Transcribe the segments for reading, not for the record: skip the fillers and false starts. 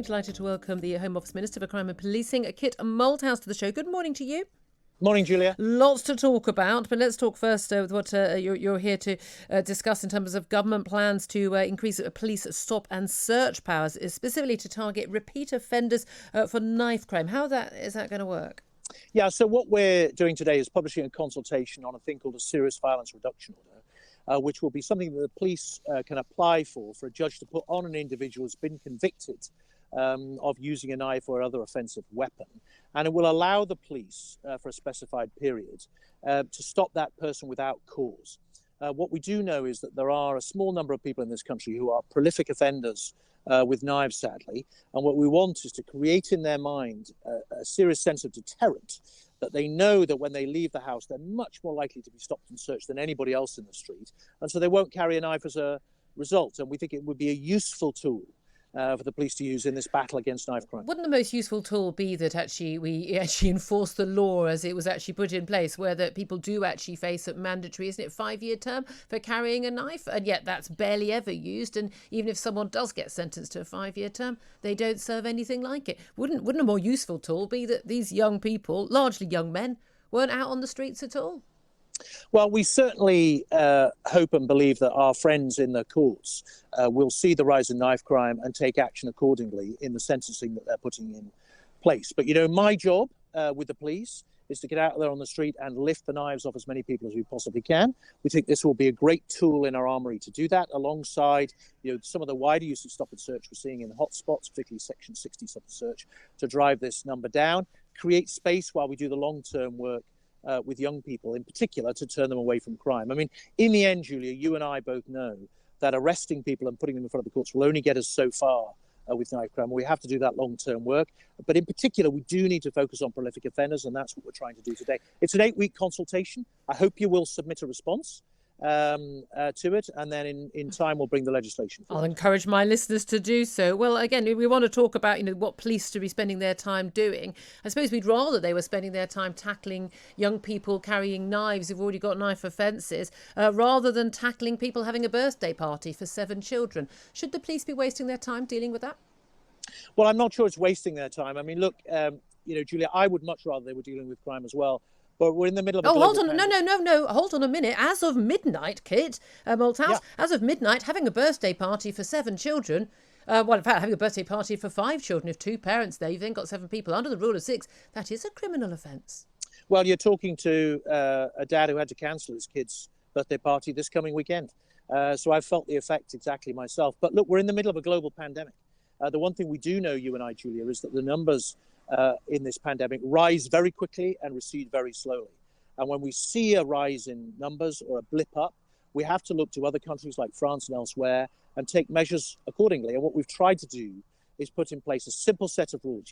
Delighted to welcome the Home Office Minister for Crime and Policing, Kit Malthouse, to the show. Good morning to you. Morning, Julia. Lots to talk about, but let's talk first with what you're here to discuss in terms of government plans to increase police stop and search powers, specifically to target repeat offenders for knife crime. How is that going to work? Yeah, so what we're doing today is publishing a consultation on a thing called a serious violence reduction order, which will be something that the police can apply for a judge to put on an individual who's been convicted of using a knife or other offensive weapon. And it will allow the police, for a specified period, to stop that person without cause. What we do know is that there are a small number of people in this country who are prolific offenders with knives, sadly. And what we want is to create in their mind a serious sense of deterrent, that they know that when they leave the house, they're much more likely to be stopped and searched than anybody else in the street. And so they won't carry a knife as a result. And we think it would be a useful tool for the police to use in this battle against knife crime. Wouldn't the most useful tool be that we enforce the law as it was actually put in place, where that people do actually face a mandatory, isn't it, 5-year term for carrying a knife? And yet that's barely ever used. And even if someone does get sentenced to a 5-year term, they don't serve anything like it. Wouldn't a more useful tool be that these young people, largely young men, weren't out on the streets at all? Well, we certainly hope and believe that our friends in the courts will see the rise in knife crime and take action accordingly in the sentencing that they're putting in place. But, my job with the police is to get out there on the street and lift the knives off as many people as we possibly can. We think this will be a great tool in our armoury to do that, alongside some of the wider use of stop and search we're seeing in the hotspots, particularly Section 60 stop and search, to drive this number down, create space while we do the long-term work with young people in particular, to turn them away from crime. I mean, in the end, Julia, you and I both know that arresting people and putting them in front of the courts will only get us so far with knife crime. We have to do that long-term work. But in particular, we do need to focus on prolific offenders, and that's what we're trying to do today. It's an 8-week consultation. I hope you will submit a response to it, and then in time we'll bring the legislation forward. I'll encourage my listeners to do so. Well, again, we want to talk about what police should be spending their time doing. I suppose we'd rather they were spending their time tackling young people carrying knives who've already got knife offences, rather than tackling people having a birthday party for 7 children. Should the police be wasting their time dealing with that? Well, I'm not sure it's wasting their time. I mean, look, Julia, I would much rather they were dealing with crime as well. But we're in the middle of a hold on. No. Hold on a minute. As of midnight, Kit Malthouse, as of midnight, having a birthday party for 7 children, in fact, having a birthday party for 5 children, if 2 parents there, you've then got 7 people. Under the rule of 6, that is a criminal offence. Well, you're talking to a dad who had to cancel his kid's birthday party this coming weekend. So I've felt the effect exactly myself. But look, we're in the middle of a global pandemic. The one thing we do know, you and I, Julia, is that the numbers in this pandemic rise very quickly and recede very slowly. And when we see a rise in numbers or a blip up, we have to look to other countries like France and elsewhere and take measures accordingly. And what we've tried to do is put in place a simple set of rules.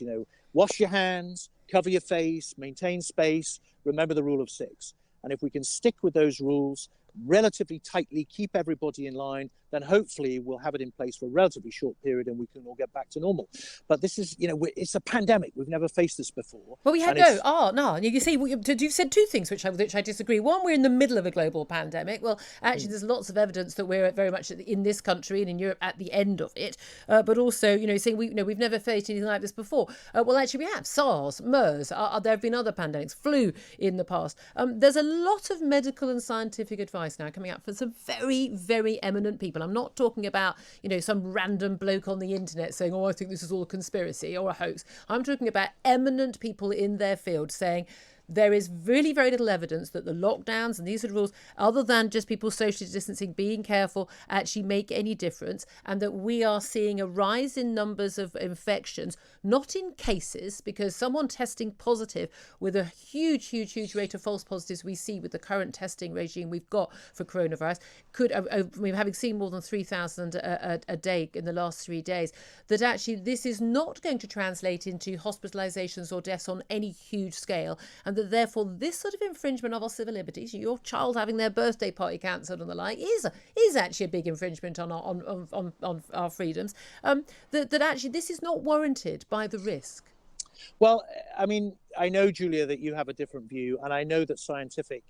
Wash your hands, cover your face, maintain space, remember the rule of 6. And if we can stick with those rules relatively tightly, keep everybody in line, then hopefully we'll have it in place for a relatively short period and we can all get back to normal. But this is, it's a pandemic. We've never faced this before. Well, we had no. You see, you've said 2 things which I disagree. One, we're in the middle of a global pandemic. Well, actually, there's lots of evidence that we're very much in this country and in Europe at the end of it. But also, saying we've never faced anything like this before. Well, actually, we have SARS, MERS. There have been other pandemics, flu in the past. There's a lot of medical and scientific advice now coming out from some very, very eminent people. I'm not talking about, some random bloke on the internet saying, I think this is all a conspiracy or a hoax. I'm talking about eminent people in their field saying, there is really very little evidence that the lockdowns and these sort of rules, other than just people socially distancing, being careful, actually make any difference, and that we are seeing a rise in numbers of infections, not in cases, because someone testing positive with a huge rate of false positives we see with the current testing regime we've got for coronavirus, having seen more than 3,000 a day in the last 3 days, that actually this is not going to translate into hospitalizations or deaths on any huge scale, and that therefore this sort of infringement of our civil liberties, your child having their birthday party cancelled and the like, is actually a big infringement on our freedoms. That actually this is not warranted by the risk. Well, I mean, I know, Julia, that you have a different view, and I know that scientific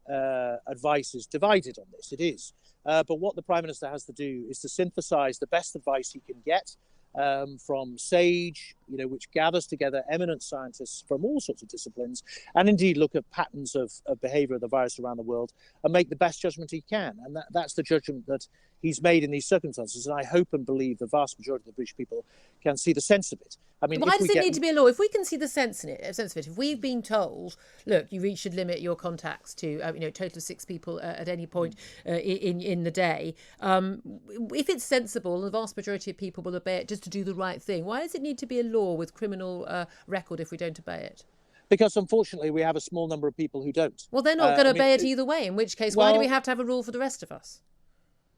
advice is divided on this. It is. But what the Prime Minister has to do is to synthesise the best advice he can get from SAGE, which gathers together eminent scientists from all sorts of disciplines, and indeed look at patterns of behavior of the virus around the world and make the best judgment he can. And that's the judgment that he's made in these circumstances. And I hope and believe the vast majority of the British people can see the sense of it. I mean, why does it need to be a law? If we can see the sense of it, if we've been told, look, you should limit your contacts to a total of 6 people at any point in the day. If it's sensible, and the vast majority of people will obey it just to do the right thing, why does it need to be a law with criminal record if we don't obey it? Because unfortunately, we have a small number of people who don't. Well, they're not going to obey it either way. In which case, why do we have to have a rule for the rest of us?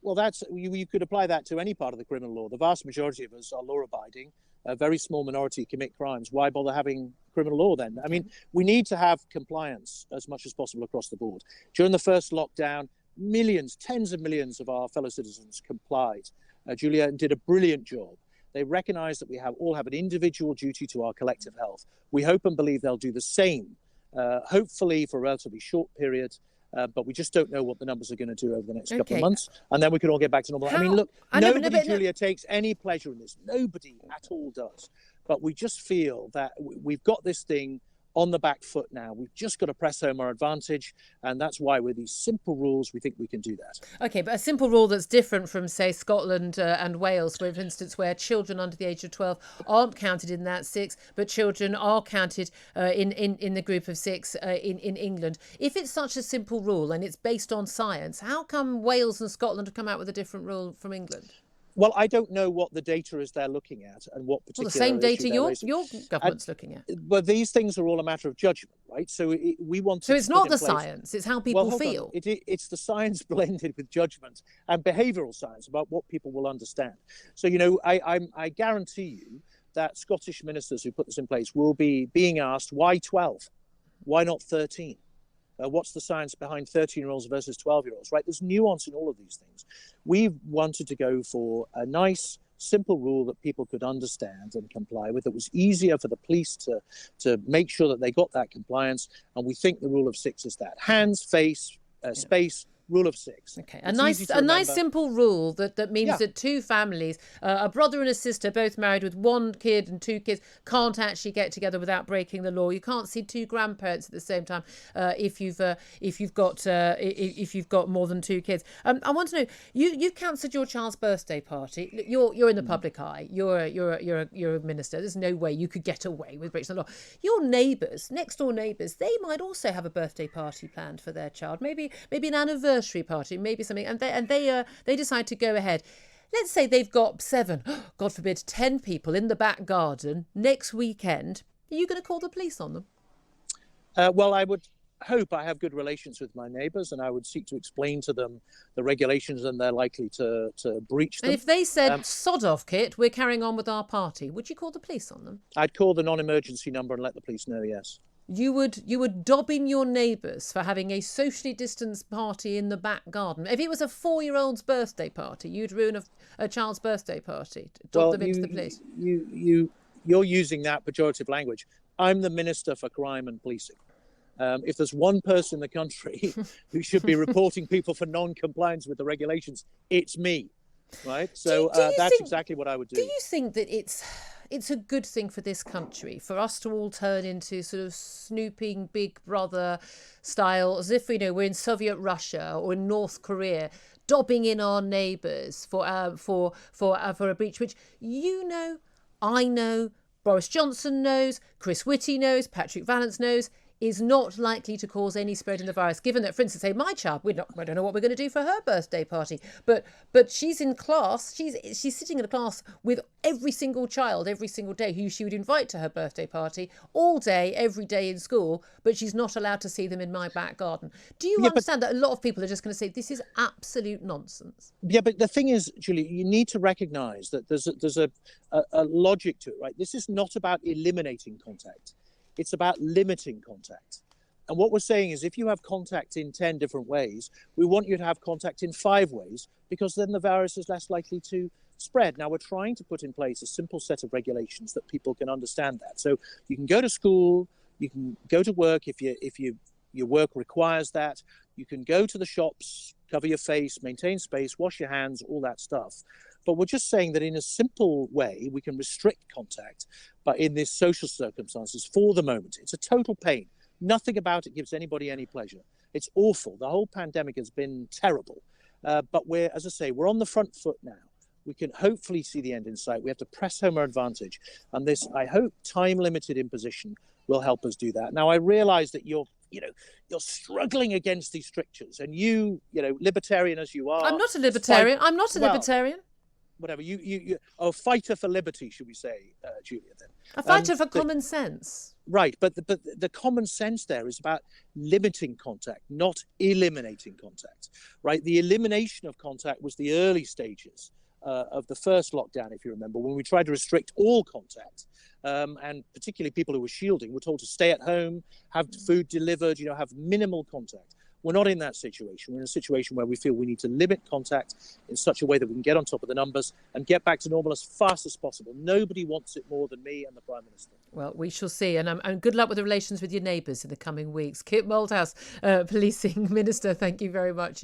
Well, you could apply that to any part of the criminal law. The vast majority of us are law-abiding. A very small minority commit crimes. Why bother having criminal law then? I mean, we need to have compliance as much as possible across the board. During the first lockdown, millions, tens of millions of our fellow citizens complied. Julia did a brilliant job. They recognise that we all have an individual duty to our collective health. We hope and believe they'll do the same, hopefully for a relatively short period. But we just don't know what the numbers are going to do over the next couple of months. And then we can all get back to normal. I mean, look, nobody, Julia, takes any pleasure in this. Nobody at all does. But we just feel that we've got this thing on the back foot now. We've just got to press home our advantage. And that's why with these simple rules, we think we can do that. OK, but a simple rule that's different from, say, Scotland and Wales, for instance, where children under the age of 12 aren't counted in that 6, but children are counted in the group of 6 in England. If it's such a simple rule and it's based on science, how come Wales and Scotland have come out with a different rule from England? Well, I don't know what the data is they're looking at and what particular. Well, the same data your government's looking at. But these things are all a matter of judgment, right? So we want to. So it's not the science; it's how people feel. It's the science blended with judgment and behavioural science about what people will understand. So I guarantee you that Scottish ministers who put this in place will be being asked, why 12? Why not 13? What's the science behind 13-year-olds versus 12-year-olds, right? There's nuance in all of these things. We've wanted to go for a nice, simple rule that people could understand and comply with. It was easier for the police to make sure that they got that compliance. And we think the rule of 6 is that. Hands, face, space, rule of 6. Okay, a nice simple rule that means that 2 families, a brother and a sister, both married with 1 kid and 2 kids, can't actually get together without breaking the law. You can't see 2 grandparents at the same time if you've got more than 2 kids. I want to know, you've cancelled your child's birthday party. You're in the public eye. You're a minister. There's no way you could get away with breaking the law. Your neighbours, next door neighbours, they might also have a birthday party planned for their child. Maybe an anniversary party, maybe something, and they decide to go ahead. Let's say they've got 7, God forbid, 10 people in the back garden next weekend. Are you going to call the police on them? Well, I would hope I have good relations with my neighbours, and I would seek to explain to them the regulations, and they're likely to breach them. And if they said, sod off, Kit, we're carrying on with our party, would you call the police on them? I'd call the non-emergency number and let the police know, yes. You would dob in your neighbours for having a socially distanced party in the back garden. If it was a 4-year-old's birthday party, you'd ruin a child's birthday party. Dob them into the police. You're using that pejorative language. I'm the Minister for Crime and Policing. If there's one person in the country who should be reporting people for non-compliance with the regulations, it's me, right? So that's exactly what I would do. Do you think that it's a good thing for this country for us to all turn into sort of snooping Big Brother style, as if we're in Soviet Russia or in North Korea, dobbing in our neighbours for a breach, which I know, Boris Johnson knows, Chris Whitty knows, Patrick Vallance knows, is not likely to cause any spread in the virus, given that, for instance, say my child, I don't know what we're going to do for her birthday party, but she's in class, she's sitting in a class with every single child every single day who she would invite to her birthday party all day, every day in school, but she's not allowed to see them in my back garden. Do you understand that a lot of people are just going to say this is absolute nonsense? Yeah, but the thing is, Julia, you need to recognise that there's a logic to it, right? This is not about eliminating contact. It's about limiting contact. And what we're saying is if you have contact in 10 different ways, we want you to have contact in 5 ways, because then the virus is less likely to spread. Now, we're trying to put in place a simple set of regulations that people can understand that. So you can go to school, you can go to work if your work requires that. You can go to the shops, cover your face, maintain space, wash your hands, all that stuff. But we're just saying that in a simple way, we can restrict contact, but in these social circumstances for the moment. It's a total pain. Nothing about it gives anybody any pleasure. It's awful. The whole pandemic has been terrible. But as I say, we're on the front foot now. We can hopefully see the end in sight. We have to press home our advantage. And this, I hope, time-limited imposition will help us do that. Now, I realize that you're struggling against these strictures, and libertarian as you are. I'm not a libertarian. I'm not a libertarian. Whatever. You a fighter for liberty, should we say, Julia, then? A fighter for common sense. Right, but the common sense there is about limiting contact, not eliminating contact, right? The elimination of contact was the early stages of the first lockdown, if you remember, when we tried to restrict all contact, and particularly people who were shielding were told to stay at home, have food delivered, have minimal contact. We're not in that situation. We're in a situation where we feel we need to limit contact in such a way that we can get on top of the numbers and get back to normal as fast as possible. Nobody wants it more than me and the Prime Minister. Well, we shall see. And good luck with the relations with your neighbours in the coming weeks. Kit Malthouse, Policing Minister, thank you very much.